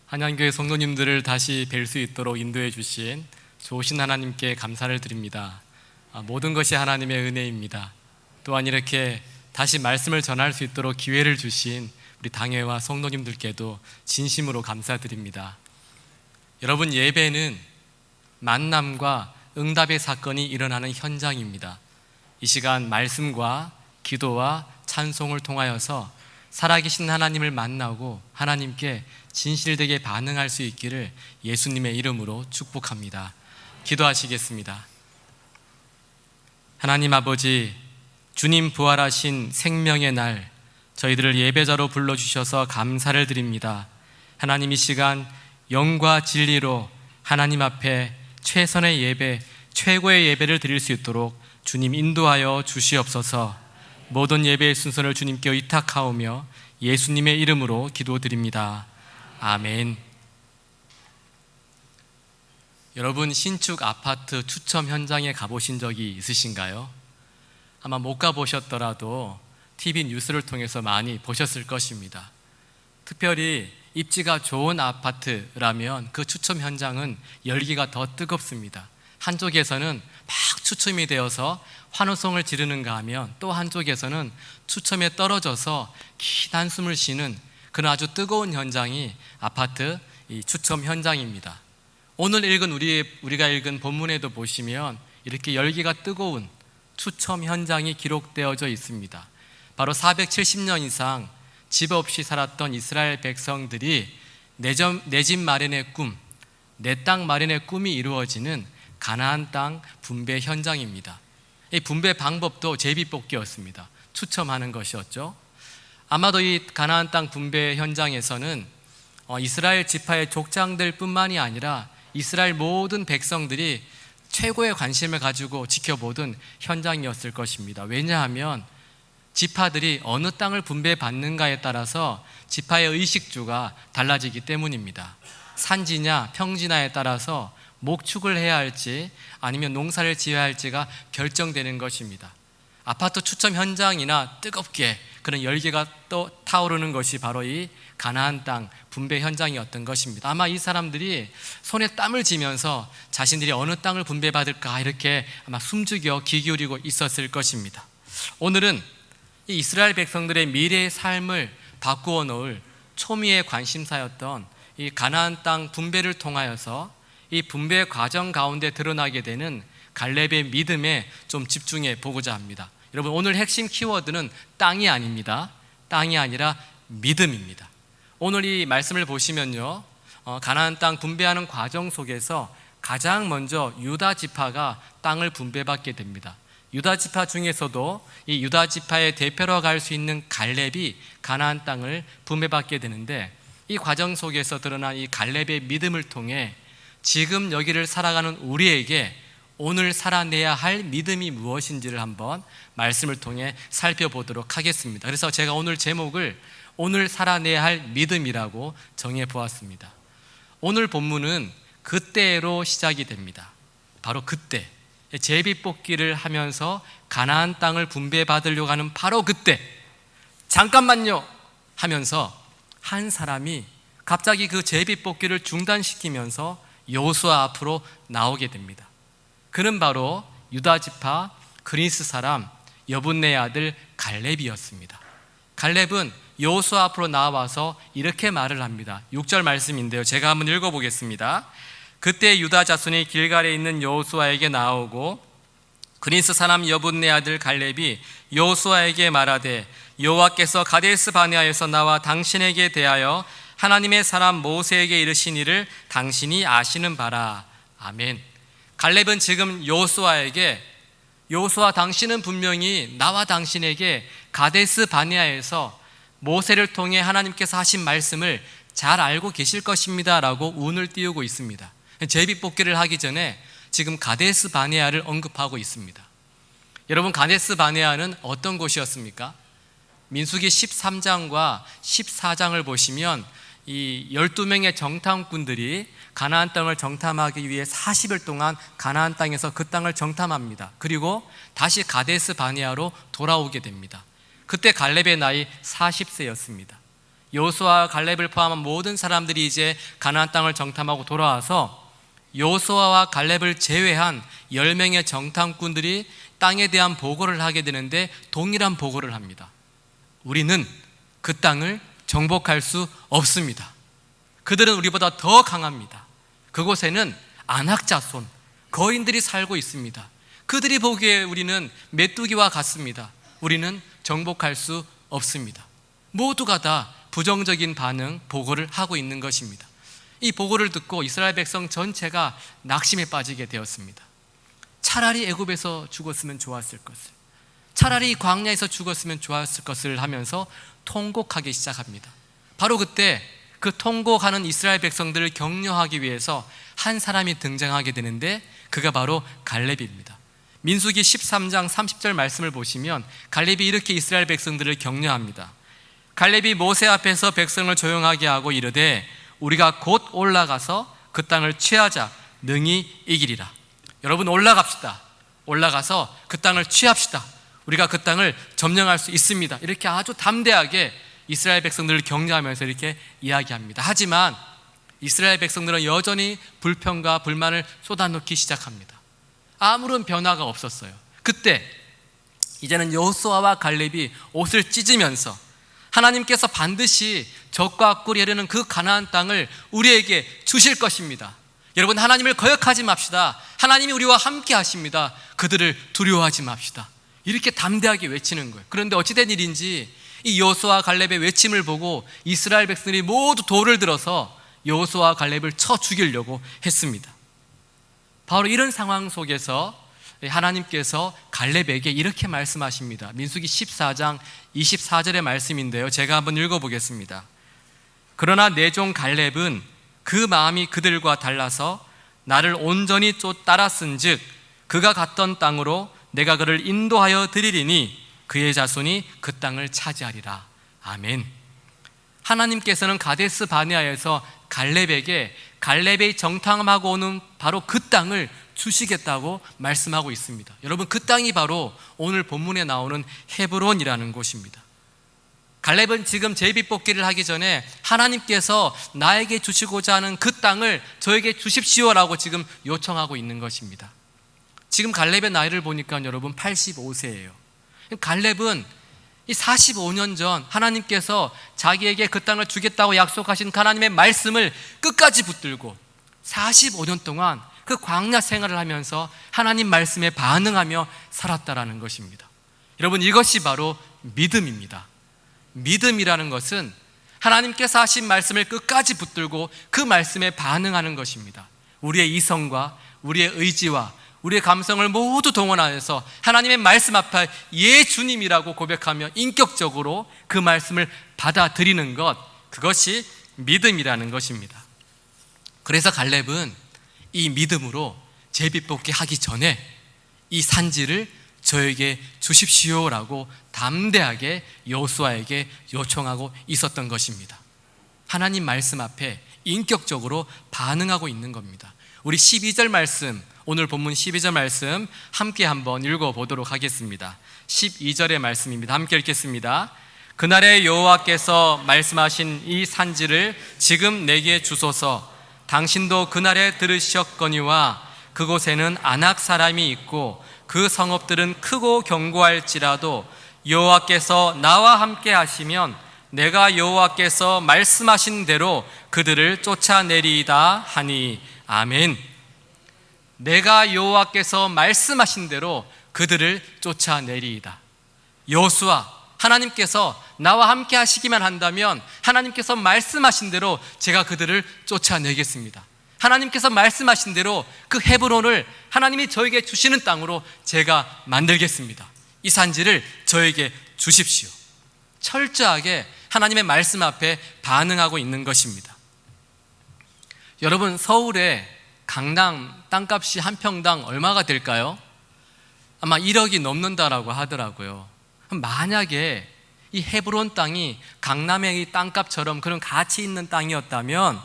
한양교회 성도님들을 다시 뵐 수 있도록 인도해 주신 좋으신 하나님께 감사를 드립니다. 모든 것이 하나님의 은혜입니다. 또한 이렇게 다시 말씀을 전할 수 있도록 기회를 주신 우리 당회와 성도님들께도 진심으로 감사드립니다. 여러분, 예배는 만남과 응답의 사건이 일어나는 현장입니다. 이 시간 말씀과 기도와 찬송을 통하여서 살아계신 하나님을 만나고 하나님께 진실되게 반응할 수 있기를 예수님의 이름으로 축복합니다. 기도하시겠습니다. 하나님 아버지, 주님 부활하신 생명의 날 저희들을 예배자로 불러주셔서 감사를 드립니다. 하나님, 이 시간 영과 진리로 하나님 앞에 최선의 예배, 최고의 예배를 드릴 수 있도록 주님 인도하여 주시옵소서. 모든 예배의 순서를 주님께 의탁하오며 예수님의 이름으로 기도드립니다. 아멘. 여러분, 신축 아파트 추첨 현장에 가보신 적이 있으신가요? 아마 못 가보셨더라도 TV 뉴스를 통해서 많이 보셨을 것입니다. 특별히 입지가 좋은 아파트라면 그 추첨 현장은 열기가 더 뜨겁습니다. 한쪽에서는 막 추첨이 되어서 환호성을 지르는가 하면 또 한쪽에서는 추첨에 떨어져서 긴 한숨을 쉬는 그런 아주 뜨거운 현장이 아파트 이 추첨 현장입니다. 오늘 우리가 읽은 본문에도 보시면 이렇게 열기가 뜨거운 추첨 현장이 기록되어져 있습니다. 바로 470년 이상 집 없이 살았던 이스라엘 백성들이 내 집 마련의 꿈, 내 땅 마련의 꿈이 이루어지는 가나안 땅 분배 현장입니다. 이 분배 방법도 제비뽑기였습니다. 추첨하는 것이었죠. 아마도 이 가나안 땅 분배 현장에서는 이스라엘 지파의 족장들 뿐만이 아니라 이스라엘 모든 백성들이 최고의 관심을 가지고 지켜보던 현장이었을 것입니다. 왜냐하면 지파들이 어느 땅을 분배받는가에 따라서 지파의 의식주가 달라지기 때문입니다. 산지냐 평지냐에 따라서 목축을 해야 할지 아니면 농사를 지어야 할지가 결정되는 것입니다. 아파트 추첨 현장이나 뜨겁게 그런 열기가 또 타오르는 것이 바로 이 가나안 땅 분배 현장이었던 것입니다. 아마 이 사람들이 손에 땀을 쥐면서 자신들이 어느 땅을 분배받을까 이렇게 아마 숨죽여 귀 기울이고 있었을 것입니다. 오늘은 이 이스라엘 백성들의 미래의 삶을 바꾸어 놓을 초미의 관심사였던 이 가나안 땅 분배를 통하여서 이 분배 과정 가운데 드러나게 되는 갈렙의 믿음에 좀 집중해 보고자 합니다. 여러분, 오늘 핵심 키워드는 땅이 아닙니다. 땅이 아니라 믿음입니다. 오늘 이 말씀을 보시면요, 가나안 땅 분배하는 과정 속에서 가장 먼저 유다 지파가 땅을 분배받게 됩니다. 유다 지파 중에서도 이 유다 지파의 대표로 갈 수 있는 갈렙이 가나안 땅을 분배받게 되는데, 이 과정 속에서 드러난 이 갈렙의 믿음을 통해 지금 여기를 살아가는 우리에게 오늘 살아내야 할 믿음이 무엇인지를 한번 말씀을 통해 살펴보도록 하겠습니다. 그래서 제가 오늘 제목을 오늘 살아내야 할 믿음이라고 정해 보았습니다. 오늘 본문은 그때로 시작이 됩니다. 바로 그때, 제비뽑기를 하면서 가나안 땅을 분배받으려고 하는 바로 그때, 잠깐만요 하면서 한 사람이 갑자기 그 제비뽑기를 중단시키면서 여호수아 앞으로 나오게 됩니다. 그는 바로 유다 지파 그리스 사람 여분네의 아들 갈렙이었습니다. 갈렙은 여호수아 앞으로 나와서 이렇게 말을 합니다. 6절 말씀인데요, 제가 한번 읽어보겠습니다. 그때 유다 자손이 길갈에 있는 여호수아에게 나오고 그리스 사람 여분네 아들 갈렙이 여호수아에게 말하되 여호와께서 가데스 바네아에서 나와 당신에게 대하여 하나님의 사람 모세에게 이르신 일을 당신이 아시는 바라. 아멘. 갈렙은 지금 여호수아에게, 여호수아 당신은 분명히 나와 당신에게 가데스 바네아에서 모세를 통해 하나님께서 하신 말씀을 잘 알고 계실 것입니다 라고 운을 띄우고 있습니다. 제비뽑기를 하기 전에 지금 가데스 바네아를 언급하고 있습니다. 여러분, 가데스 바네아는 어떤 곳이었습니까? 민수기 13장과 14장을 보시면 이 12명의 정탐꾼들이 가나안 땅을 정탐하기 위해 40일 동안 가나안 땅에서 그 땅을 정탐합니다. 그리고 다시 가데스 바네아로 돌아오게 됩니다. 그때 갈렙의 나이 40세였습니다. 여호수아와 갈렙을 포함한 모든 사람들이 이제 가나안 땅을 정탐하고 돌아와서 여호수아와 갈렙을 제외한 10명의 정탐꾼들이 땅에 대한 보고를 하게 되는데 동일한 보고를 합니다. 우리는 그 땅을 정복할 수 없습니다. 그들은 우리보다 더 강합니다. 그곳에는 안악 자손, 거인들이 살고 있습니다. 그들이 보기에 우리는 메뚜기와 같습니다. 우리는 정복할 수 없습니다. 모두가 다 부정적인 반응, 보고를 하고 있는 것입니다. 이 보고를 듣고 이스라엘 백성 전체가 낙심에 빠지게 되었습니다. 차라리 애굽에서 죽었으면 좋았을 것을, 차라리 광야에서 죽었으면 좋았을 것을 하면서 통곡하기 시작합니다. 바로 그때 그 통곡하는 이스라엘 백성들을 격려하기 위해서 한 사람이 등장하게 되는데 그가 바로 갈렙입니다. 민수기 13장 30절 말씀을 보시면 갈렙이 이렇게 이스라엘 백성들을 격려합니다. 갈렙이 모세 앞에서 백성을 조용하게 하고 이르되 우리가 곧 올라가서 그 땅을 취하자 능히 이기리라. 여러분, 올라갑시다. 올라가서 그 땅을 취합시다. 우리가 그 땅을 점령할 수 있습니다. 이렇게 아주 담대하게 이스라엘 백성들을 격려하면서 이렇게 이야기합니다. 하지만 이스라엘 백성들은 여전히 불평과 불만을 쏟아놓기 시작합니다. 아무런 변화가 없었어요. 그때 이제는 여호수아와 갈렙이 옷을 찢으면서 하나님께서 반드시 적과 꿀이 흐르는 그 가나안 땅을 우리에게 주실 것입니다. 여러분, 하나님을 거역하지 맙시다. 하나님이 우리와 함께 하십니다. 그들을 두려워하지 맙시다. 이렇게 담대하게 외치는 거예요. 그런데 어찌된 일인지 이 여호수아와 갈렙의 외침을 보고 이스라엘 백성들이 모두 돌을 들어서 여호수아와 갈렙을 쳐 죽이려고 했습니다. 바로 이런 상황 속에서 하나님께서 갈렙에게 이렇게 말씀하십니다. 민수기 14장 24절의 말씀인데요, 제가 한번 읽어보겠습니다. 그러나 내 종 갈렙은 그 마음이 그들과 달라서 나를 온전히 따랐은즉 그가 갔던 땅으로 내가 그를 인도하여 드리리니 그의 자손이 그 땅을 차지하리라. 아멘. 하나님께서는 가데스 바네아에서 갈렙에게 갈렙이 정탐하고 오는 바로 그 땅을 주시겠다고 말씀하고 있습니다. 여러분, 그 땅이 바로 오늘 본문에 나오는 헤브론이라는 곳입니다. 갈렙은 지금 제비뽑기를 하기 전에 하나님께서 나에게 주시고자 하는 그 땅을 저에게 주십시오라고 지금 요청하고 있는 것입니다. 지금 갈렙의 나이를 보니까 여러분 85세예요. 갈렙은 이 45년 전 하나님께서 자기에게 그 땅을 주겠다고 약속하신 하나님의 말씀을 끝까지 붙들고 45년 동안 그 광야 생활을 하면서 하나님 말씀에 반응하며 살았다라는 것입니다. 여러분, 이것이 바로 믿음입니다. 믿음이라는 것은 하나님께서 하신 말씀을 끝까지 붙들고 그 말씀에 반응하는 것입니다. 우리의 이성과 우리의 의지와 우리의 감성을 모두 동원하여서 하나님의 말씀 앞에 예 주님이라고 고백하며 인격적으로 그 말씀을 받아들이는 것, 그것이 믿음이라는 것입니다. 그래서 갈렙은 이 믿음으로 제비뽑기 하기 전에 이 산지를 저에게 주십시오라고 담대하게 여호수아에게 요청하고 있었던 것입니다. 하나님 말씀 앞에 인격적으로 반응하고 있는 겁니다. 우리 12절 말씀, 오늘 본문 12절 말씀 함께 한번 읽어보도록 하겠습니다. 12절의 말씀입니다. 함께 읽겠습니다. 그날에 여호와께서 말씀하신 이 산지를 지금 내게 주소서. 당신도 그날에 들으셨거니와 그곳에는 아낙 사람이 있고 그 성읍들은 크고 견고할지라도 여호와께서 나와 함께 하시면 내가 여호와께서 말씀하신 대로 그들을 쫓아내리이다 하니. 아멘. 내가 여호와께서 말씀하신 대로 그들을 쫓아내리이다. 여호수아, 하나님께서 나와 함께 하시기만 한다면 하나님께서 말씀하신 대로 제가 그들을 쫓아내겠습니다. 하나님께서 말씀하신 대로 그 헤브론을 하나님이 저에게 주시는 땅으로 제가 만들겠습니다. 이 산지를 저에게 주십시오. 철저하게 하나님의 말씀 앞에 반응하고 있는 것입니다. 여러분, 서울의 강남 땅값이 한 평당 얼마가 될까요? 아마 1억이 넘는다라고 하더라고요. 만약에 이 헤브론 땅이 강남의 이 땅값처럼 그런 가치 있는 땅이었다면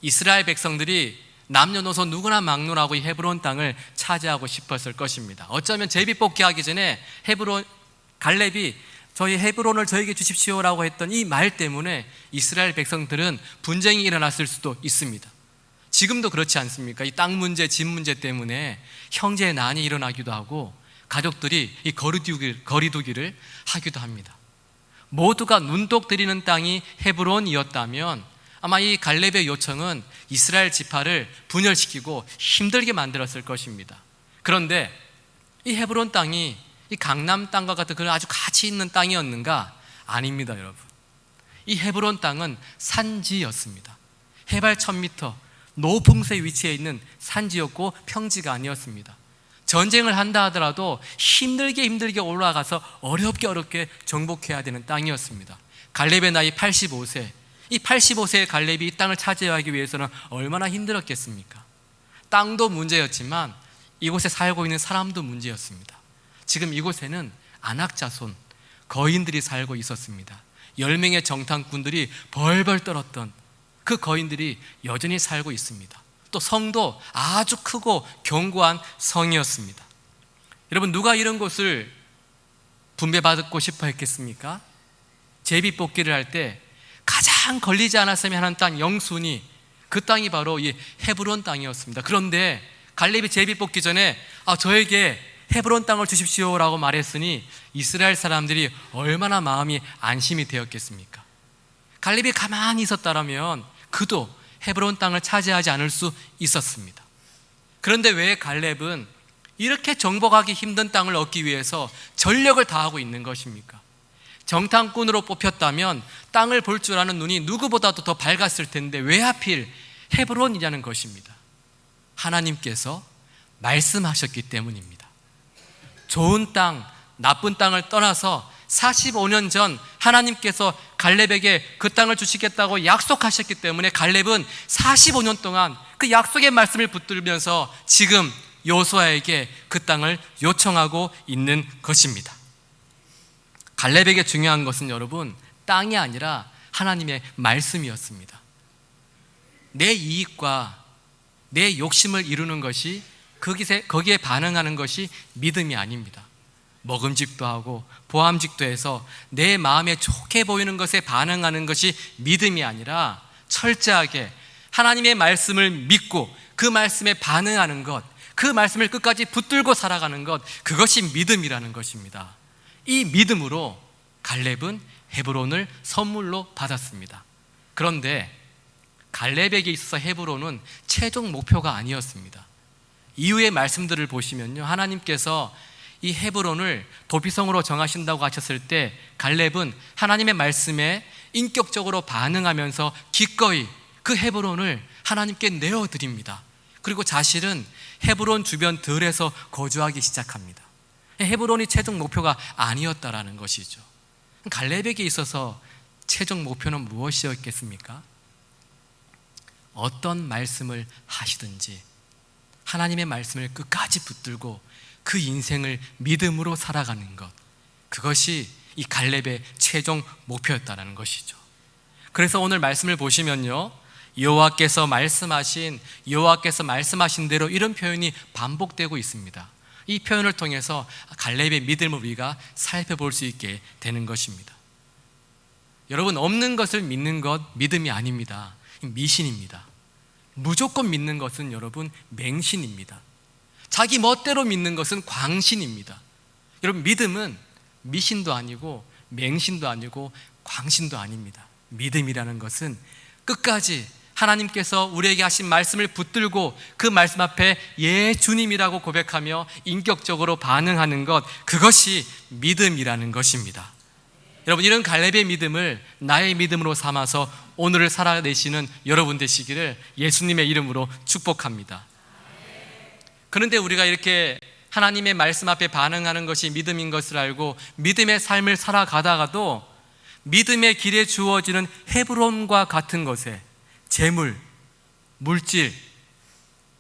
이스라엘 백성들이 남녀노소 누구나 막론하고 이 헤브론 땅을 차지하고 싶었을 것입니다. 어쩌면 제비뽑기 하기 전에 갈렙이 저희 헤브론을 저에게 주십시오라고 했던 이 말 때문에 이스라엘 백성들은 분쟁이 일어났을 수도 있습니다. 지금도 그렇지 않습니까? 이 땅 문제, 집 문제 때문에 형제의 난이 일어나기도 하고 가족들이 이 거리두기를 하기도 합니다. 모두가 눈독 들이는 땅이 헤브론이었다면 아마 이 갈렙의 요청은 이스라엘 지파를 분열시키고 힘들게 만들었을 것입니다. 그런데 이 헤브론 땅이 이 강남 땅과 같은 그런 아주 가치 있는 땅이었는가? 아닙니다, 여러분. 이 헤브론 땅은 산지였습니다. 해발 1000m 높은 곳에 위치해 있는 산지였고 평지가 아니었습니다. 전쟁을 한다 하더라도 힘들게 올라가서 어렵게 정복해야 되는 땅이었습니다. 갈렙의 나이 85세, 이 85세의 갈렙이 이 땅을 차지하기 위해서는 얼마나 힘들었겠습니까? 땅도 문제였지만 이곳에 살고 있는 사람도 문제였습니다. 지금 이곳에는 안악자손, 거인들이 살고 있었습니다. 10명의 정탐꾼들이 벌벌 떨었던 그 거인들이 여전히 살고 있습니다. 또 성도 아주 크고 견고한 성이었습니다. 여러분, 누가 이런 곳을 분배받고 싶어 했겠습니까? 제비뽑기를 할 때 가장 걸리지 않았으면 하는 땅 영순위, 그 땅이 바로 이 헤브론 땅이었습니다. 그런데 갈렙이 제비뽑기 전에 저에게 헤브론 땅을 주십시오라고 말했으니 이스라엘 사람들이 얼마나 마음이 안심이 되었겠습니까? 갈렙이 가만히 있었다면 그도 헤브론 땅을 차지하지 않을 수 있었습니다. 그런데 왜 갈렙은 이렇게 정복하기 힘든 땅을 얻기 위해서 전력을 다하고 있는 것입니까? 정탐꾼으로 뽑혔다면 땅을 볼 줄 아는 눈이 누구보다도 더 밝았을 텐데 왜 하필 헤브론이냐는 것입니다. 하나님께서 말씀하셨기 때문입니다. 좋은 땅, 나쁜 땅을 떠나서 45년 전 하나님께서 갈렙에게 그 땅을 주시겠다고 약속하셨기 때문에 갈렙은 45년 동안 그 약속의 말씀을 붙들면서 지금 여호수아에게 그 땅을 요청하고 있는 것입니다. 갈렙에게 중요한 것은 여러분, 땅이 아니라 하나님의 말씀이었습니다. 내 이익과 내 욕심을 이루는 것이 거기에 반응하는 것이 믿음이 아닙니다. 먹음직도 하고 보암직도 해서 내 마음에 좋게 보이는 것에 반응하는 것이 믿음이 아니라 철저하게 하나님의 말씀을 믿고 그 말씀에 반응하는 것, 그 말씀을 끝까지 붙들고 살아가는 것, 그것이 믿음이라는 것입니다. 이 믿음으로 갈렙은 헤브론을 선물로 받았습니다. 그런데 갈렙에게 있어서 헤브론은 최종 목표가 아니었습니다. 이후의 말씀들을 보시면요, 하나님께서 이 헤브론을 도피성으로 정하신다고 하셨을 때 갈렙은 하나님의 말씀에 인격적으로 반응하면서 기꺼이 그 헤브론을 하나님께 내어드립니다. 그리고 자신은 헤브론 주변 들에서 거주하기 시작합니다. 헤브론이 최종 목표가 아니었다라는 것이죠. 갈렙에게 있어서 최종 목표는 무엇이었겠습니까? 어떤 말씀을 하시든지 하나님의 말씀을 끝까지 붙들고 그 인생을 믿음으로 살아가는 것, 그것이 이 갈렙의 최종 목표였다는 것이죠. 그래서 오늘 말씀을 보시면요, 여호와께서 말씀하신 대로 이런 표현이 반복되고 있습니다. 이 표현을 통해서 갈렙의 믿음을 우리가 살펴볼 수 있게 되는 것입니다. 여러분, 없는 것을 믿는 것 믿음이 아닙니다. 미신입니다. 무조건 믿는 것은 여러분 맹신입니다. 자기 멋대로 믿는 것은 광신입니다. 여러분, 믿음은 미신도 아니고 맹신도 아니고 광신도 아닙니다. 믿음이라는 것은 끝까지 하나님께서 우리에게 하신 말씀을 붙들고 그 말씀 앞에 예 주님이라고 고백하며 인격적으로 반응하는 것, 그것이 믿음이라는 것입니다. 여러분, 이런 갈렙의 믿음을 나의 믿음으로 삼아서 오늘을 살아내시는 여러분 되시기를 예수님의 이름으로 축복합니다. 그런데 우리가 이렇게 하나님의 말씀 앞에 반응하는 것이 믿음인 것을 알고 믿음의 삶을 살아가다가도 믿음의 길에 주어지는 헤브론과 같은 것에 재물, 물질,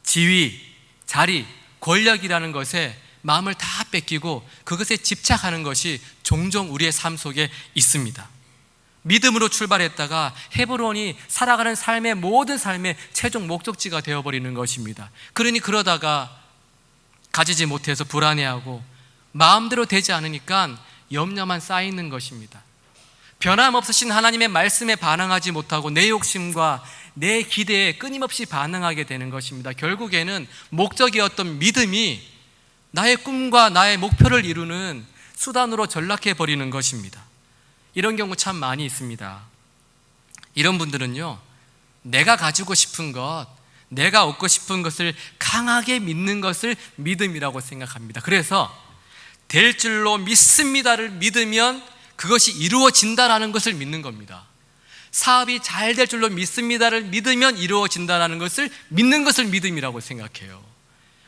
지위, 자리, 권력이라는 것에 마음을 다 뺏기고 그것에 집착하는 것이 종종 우리의 삶 속에 있습니다. 믿음으로 출발했다가 헤브론이 살아가는 삶의 모든 삶의 최종 목적지가 되어버리는 것입니다. 그러다가 가지지 못해서 불안해하고 마음대로 되지 않으니까 염려만 쌓이는 것입니다. 변함없으신 하나님의 말씀에 반응하지 못하고 내 욕심과 내 기대에 끊임없이 반응하게 되는 것입니다. 결국에는 목적이었던 믿음이 나의 꿈과 나의 목표를 이루는 수단으로 전락해 버리는 것입니다. 이런 경우 참 많이 있습니다. 이런 분들은요, 내가 가지고 싶은 것, 내가 얻고 싶은 것을 강하게 믿는 것을 믿음이라고 생각합니다. 그래서 될 줄로 믿습니다를 믿으면 그것이 이루어진다라는 것을 믿는 겁니다. 사업이 잘 될 줄로 믿습니다를 믿으면 이루어진다라는 것을 믿는 것을 믿음이라고 생각해요.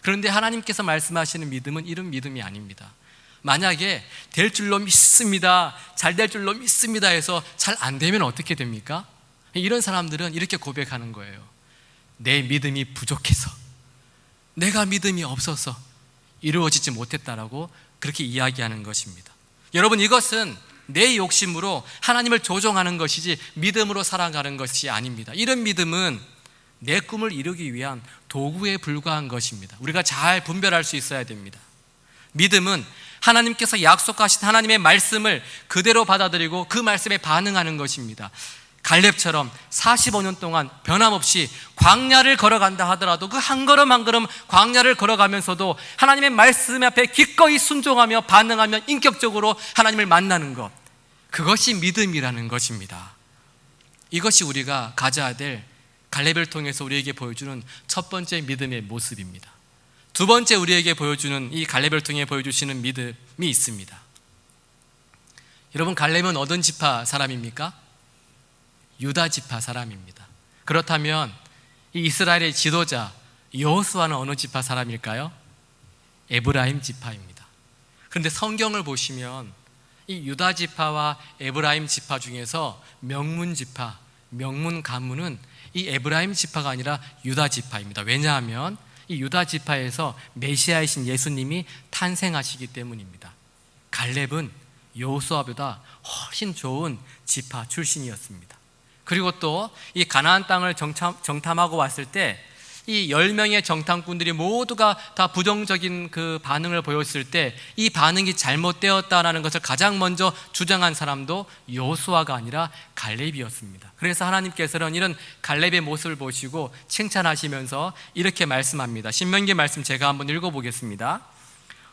그런데 하나님께서 말씀하시는 믿음은 이런 믿음이 아닙니다. 만약에 될 줄로 믿습니다, 잘 될 줄로 믿습니다 해서 잘 안 되면 어떻게 됩니까? 이런 사람들은 이렇게 고백하는 거예요. 내 믿음이 부족해서, 내가 믿음이 없어서 이루어지지 못했다라고 그렇게 이야기하는 것입니다. 여러분, 이것은 내 욕심으로 하나님을 조종하는 것이지 믿음으로 살아가는 것이 아닙니다. 이런 믿음은 내 꿈을 이루기 위한 도구에 불과한 것입니다. 우리가 잘 분별할 수 있어야 됩니다. 믿음은 하나님께서 약속하신 하나님의 말씀을 그대로 받아들이고 그 말씀에 반응하는 것입니다. 갈렙처럼 45년 동안 변함없이 광야를 걸어간다 하더라도 그 한 걸음 한 걸음 광야를 걸어가면서도 하나님의 말씀 앞에 기꺼이 순종하며 반응하며 인격적으로 하나님을 만나는 것, 그것이 믿음이라는 것입니다. 이것이 우리가 가져야 될 갈렙을 통해서 우리에게 보여주는 첫 번째 믿음의 모습입니다. 두 번째 우리에게 보여주는, 이 갈렙을 통해 보여주시는 믿음이 있습니다. 여러분, 갈렙은 어떤 지파 사람입니까? 유다 지파 사람입니다. 그렇다면 이 이스라엘의 지도자 여호수아는 어느 지파 사람일까요? 에브라임 지파입니다. 그런데 성경을 보시면 이 유다 지파와 에브라임 지파 중에서 명문 지파, 명문 가문은 이 에브라임 지파가 아니라 유다 지파입니다. 왜냐하면 이 유다 지파에서 메시아이신 예수님이 탄생하시기 때문입니다. 갈렙은 여호수아보다 훨씬 좋은 지파 출신이었습니다. 그리고 또 이 가나안 땅을 정탐하고 왔을 때 이 10명의 정탐꾼들이 모두가 다 부정적인 그 반응을 보였을 때 이 반응이 잘못되었다라는 것을 가장 먼저 주장한 사람도 여호수아가 아니라 갈렙이었습니다. 그래서 하나님께서는 이런 갈렙의 모습을 보시고 칭찬하시면서 이렇게 말씀합니다. 신명기 말씀 제가 한번 읽어보겠습니다.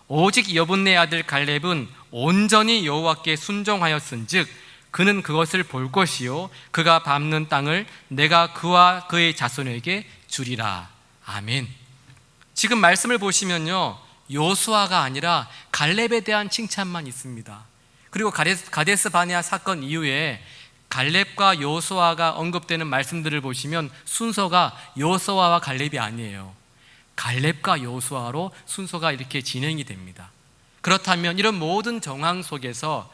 오직 여분네 아들 갈렙은 온전히 여호와께 순종하였은즉 그는 그것을 볼 것이요 그가 밟는 땅을 내가 그와 그의 자손에게 주리라. 아멘. 지금 말씀을 보시면요, 여호수아가 아니라 갈렙에 대한 칭찬만 있습니다. 그리고 가데스 바네아 사건 이후에 갈렙과 여호수아가 언급되는 말씀들을 보시면 순서가 여호수아와 갈렙이 아니에요. 갈렙과 여호수아로 순서가 이렇게 진행이 됩니다. 그렇다면 이런 모든 정황 속에서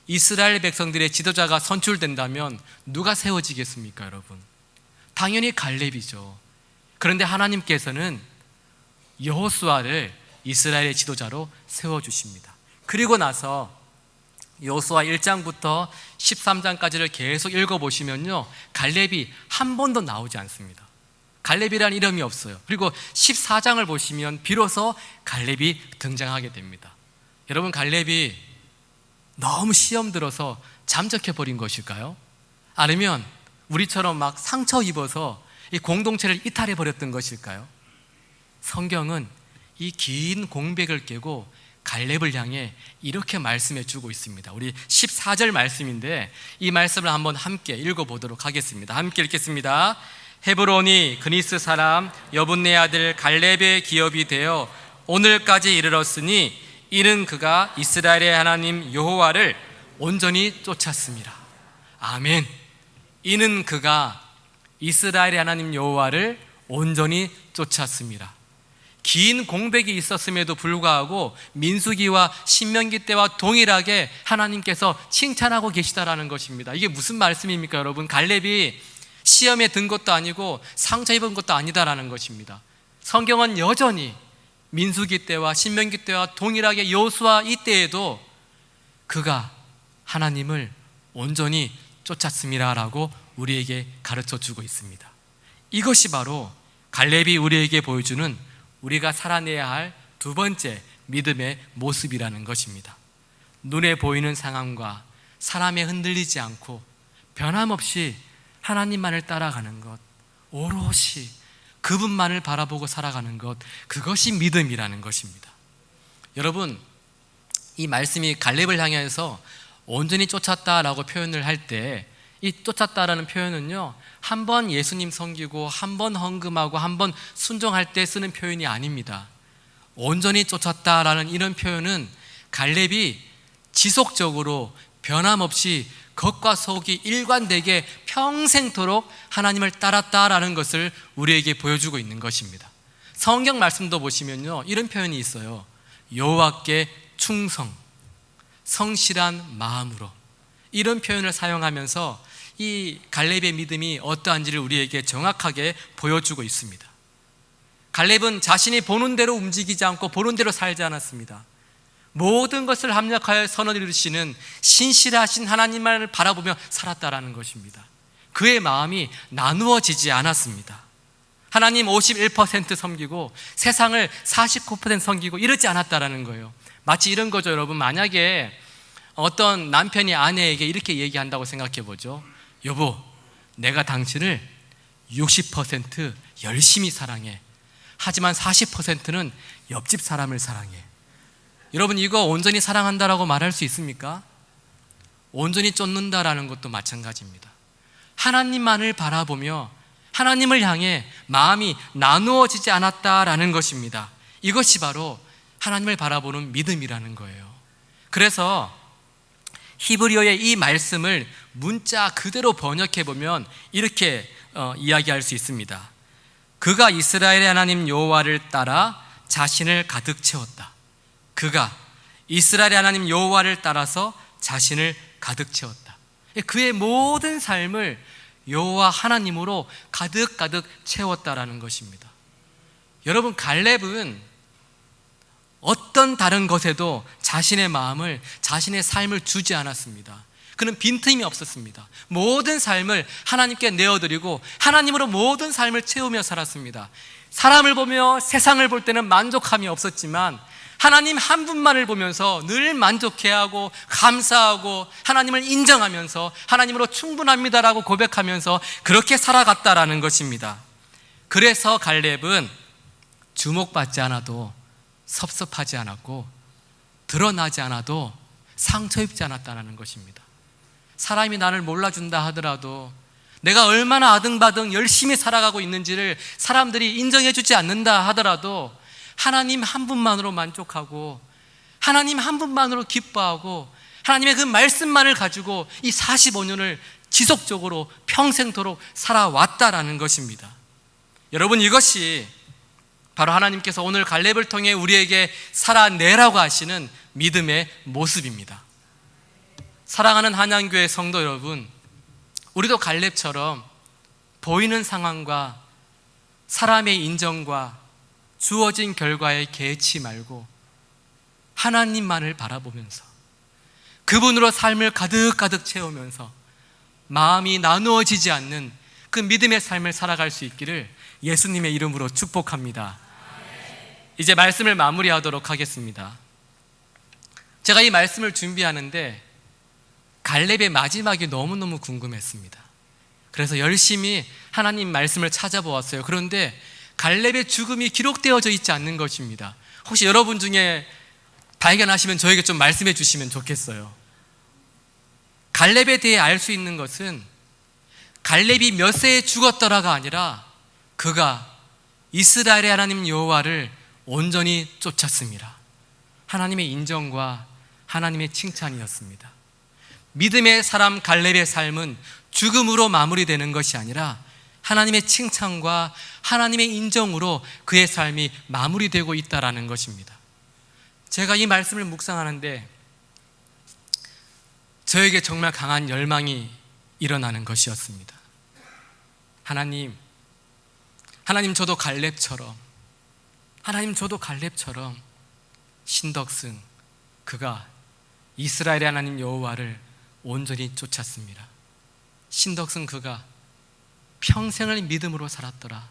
이스라엘 백성들의 지도자가 선출된다면 누가 세워지겠습니까, 여러분? 당연히 갈렙이죠. 그런데 하나님께서는 여호수아를 이스라엘의 지도자로 세워주십니다. 그리고 나서 여호수아 1장부터 13장까지를 계속 읽어보시면요, 갈렙이 한 번도 나오지 않습니다. 갈렙이라는 이름이 없어요. 그리고 14장을 보시면 비로소 갈렙이 등장하게 됩니다. 여러분, 갈렙이 너무 시험 들어서 잠적해버린 것일까요? 아니면 우리처럼 막 상처 입어서 이 공동체를 이탈해버렸던 것일까요? 성경은 이 긴 공백을 깨고 갈렙을 향해 이렇게 말씀해 주고 있습니다. 우리 14절 말씀인데 이 말씀을 한번 함께 읽어보도록 하겠습니다. 함께 읽겠습니다. 헤브론이 그니스 사람 여분네 아들 갈렙의 기업이 되어 오늘까지 이르렀으니 이는 그가 이스라엘의 하나님 여호와를 온전히 쫓았습니다. 아멘. 이는 그가 이스라엘의 하나님 여호와를 온전히 쫓았습니다. 긴 공백이 있었음에도 불구하고 민수기와 신명기 때와 동일하게 하나님께서 칭찬하고 계시다라는 것입니다. 이게 무슨 말씀입니까, 여러분? 갈렙이 시험에 든 것도 아니고 상처 입은 것도 아니다라는 것입니다. 성경은 여전히 민수기 때와 신명기 때와 동일하게 여호수아 이때에도 그가 하나님을 온전히 쫓았습니다라고 우리에게 가르쳐 주고 있습니다. 이것이 바로 갈렙이 우리에게 보여주는 우리가 살아내야 할 두 번째 믿음의 모습이라는 것입니다. 눈에 보이는 상황과 사람에 흔들리지 않고 변함없이 하나님만을 따라가는 것, 오롯이 그분만을 바라보고 살아가는 것, 그것이 믿음이라는 것입니다. 여러분, 이 말씀이 갈렙을 향해서 온전히 쫓았다라고 표현을 할 때, 이 쫓았다라는 표현은요, 한 번 예수님 섬기고 한 번 헌금하고 한 번 순종할 때 쓰는 표현이 아닙니다. 온전히 쫓았다라는 이런 표현은 갈렙이 지속적으로 변함없이 겉과 속이 일관되게 평생토록 하나님을 따랐다라는 것을 우리에게 보여주고 있는 것입니다. 성경 말씀도 보시면요, 이런 표현이 있어요. 여호와께 충성, 성실한 마음으로, 이런 표현을 사용하면서 이 갈렙의 믿음이 어떠한지를 우리에게 정확하게 보여주고 있습니다. 갈렙은 자신이 보는 대로 움직이지 않고 보는 대로 살지 않았습니다. 모든 것을 합력하여 선을 이루시는 신실하신 하나님만을 바라보며 살았다라는 것입니다. 그의 마음이 나누어지지 않았습니다. 하나님 51% 섬기고 세상을 49% 섬기고 이러지 않았다라는 거예요. 마치 이런 거죠, 여러분. 만약에 어떤 남편이 아내에게 이렇게 얘기한다고 생각해 보죠. 여보, 내가 당신을 60% 열심히 사랑해. 하지만 40%는 옆집 사람을 사랑해. 여러분, 이거 온전히 사랑한다라고 말할 수 있습니까? 온전히 쫓는다라는 것도 마찬가지입니다. 하나님만을 바라보며 하나님을 향해 마음이 나누어지지 않았다라는 것입니다. 이것이 바로 하나님을 바라보는 믿음이라는 거예요. 그래서 히브리어의 이 말씀을 문자 그대로 번역해 보면 이렇게 이야기할 수 있습니다. 그가 이스라엘의 하나님 여호와를 따라 자신을 가득 채웠다. 그가 이스라엘의 하나님 여호와를 따라서 자신을 가득 채웠다. 그의 모든 삶을 여호와 하나님으로 가득 채웠다라는 것입니다. 여러분, 갈렙은 어떤 다른 것에도 자신의 마음을, 자신의 삶을 주지 않았습니다. 그는 빈틈이 없었습니다. 모든 삶을 하나님께 내어드리고 하나님으로 모든 삶을 채우며 살았습니다. 사람을 보며 세상을 볼 때는 만족함이 없었지만 하나님 한 분만을 보면서 늘 만족해하고 감사하고 하나님을 인정하면서 하나님으로 충분합니다라고 고백하면서 그렇게 살아갔다라는 것입니다. 그래서 갈렙은 주목받지 않아도 섭섭하지 않았고 드러나지 않아도 상처 입지 않았다는 것입니다. 사람이 나를 몰라준다 하더라도 내가 얼마나 아등바등 열심히 살아가고 있는지를 사람들이 인정해주지 않는다 하더라도 하나님 한 분만으로 만족하고 하나님 한 분만으로 기뻐하고 하나님의 그 말씀만을 가지고 이 45년을 지속적으로 평생토록 살아왔다라는 것입니다. 여러분, 이것이 바로 하나님께서 오늘 갈렙을 통해 우리에게 살아내라고 하시는 믿음의 모습입니다. 사랑하는 한양교회 성도 여러분, 우리도 갈렙처럼 보이는 상황과 사람의 인정과 주어진 결과에 개의치 말고 하나님만을 바라보면서 그분으로 삶을 가득 채우면서 마음이 나누어지지 않는 그 믿음의 삶을 살아갈 수 있기를 예수님의 이름으로 축복합니다. 이제 말씀을 마무리하도록 하겠습니다. 제가 이 말씀을 준비하는데 갈렙의 마지막이 너무너무 궁금했습니다. 그래서 열심히 하나님 말씀을 찾아보았어요. 그런데 갈렙의 죽음이 기록되어져 있지 않는 것입니다. 혹시 여러분 중에 발견하시면 저에게 좀 말씀해 주시면 좋겠어요. 갈렙에 대해 알 수 있는 것은 갈렙이 몇 세에 죽었더라가 아니라 그가 이스라엘의 하나님 여호와를 온전히 쫓았습니다. 하나님의 인정과 하나님의 칭찬이었습니다. 믿음의 사람 갈렙의 삶은 죽음으로 마무리되는 것이 아니라 하나님의 칭찬과 하나님의 인정으로 그의 삶이 마무리되고 있다는 것입니다. 제가 이 말씀을 묵상하는데 저에게 정말 강한 열망이 일어나는 것이었습니다. 하나님 저도 갈렙처럼, 저도 갈렙처럼 신덕승 그가 이스라엘의 하나님 여호와를 온전히 쫓았습니다. 신덕승 그가 평생을 믿음으로 살았더라.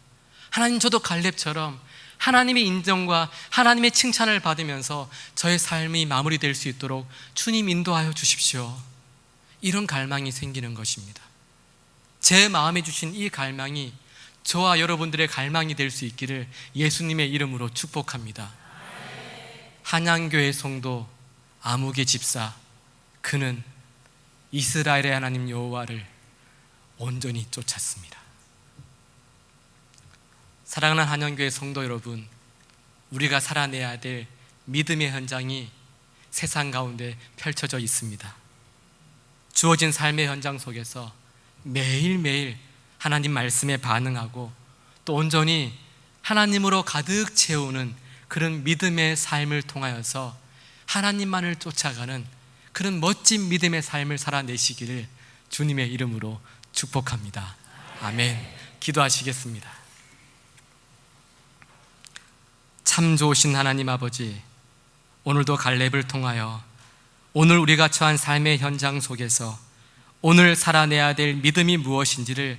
하나님, 저도 갈렙처럼 하나님의 인정과 하나님의 칭찬을 받으면서 저의 삶이 마무리될 수 있도록 주님 인도하여 주십시오. 이런 갈망이 생기는 것입니다. 제 마음에 주신 이 갈망이 저와 여러분들의 갈망이 될 수 있기를 예수님의 이름으로 축복합니다. 한양교회 성도 아무개 집사, 그는 이스라엘의 하나님 여호와를 온전히 쫓았습니다. 사랑하는 한양교회 성도 여러분, 우리가 살아내야 될 믿음의 현장이 세상 가운데 펼쳐져 있습니다. 주어진 삶의 현장 속에서 매일매일 하나님 말씀에 반응하고 또 온전히 하나님으로 가득 채우는 그런 믿음의 삶을 통하여서 하나님만을 쫓아가는 그런 멋진 믿음의 삶을 살아내시기를 주님의 이름으로 축복합니다. 아멘. 기도하시겠습니다. 참 좋으신 하나님 아버지, 오늘도 갈렙을 통하여 오늘 우리가 처한 삶의 현장 속에서 오늘 살아내야 될 믿음이 무엇인지를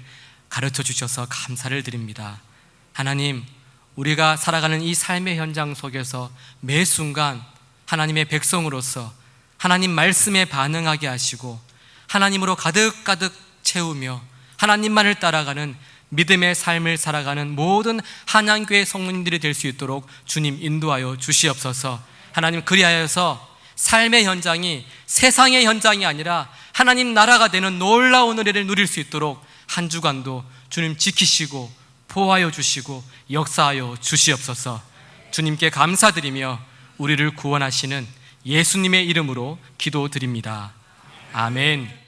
가르쳐 주셔서 감사를 드립니다. 하나님, 우리가 살아가는 이 삶의 현장 속에서 매 순간 하나님의 백성으로서 하나님 말씀에 반응하게 하시고 하나님으로 가득가득 채우며 하나님만을 따라가는 믿음의 삶을 살아가는 모든 한양교회 성도님들이 될 수 있도록 주님 인도하여 주시옵소서. 하나님, 그리하여서 삶의 현장이 세상의 현장이 아니라 하나님 나라가 되는 놀라운 은혜를 누릴 수 있도록 한 주간도 주님 지키시고 보호하여 주시고 역사하여 주시옵소서. 주님께 감사드리며 우리를 구원하시는 예수님의 이름으로 기도드립니다. 아멘.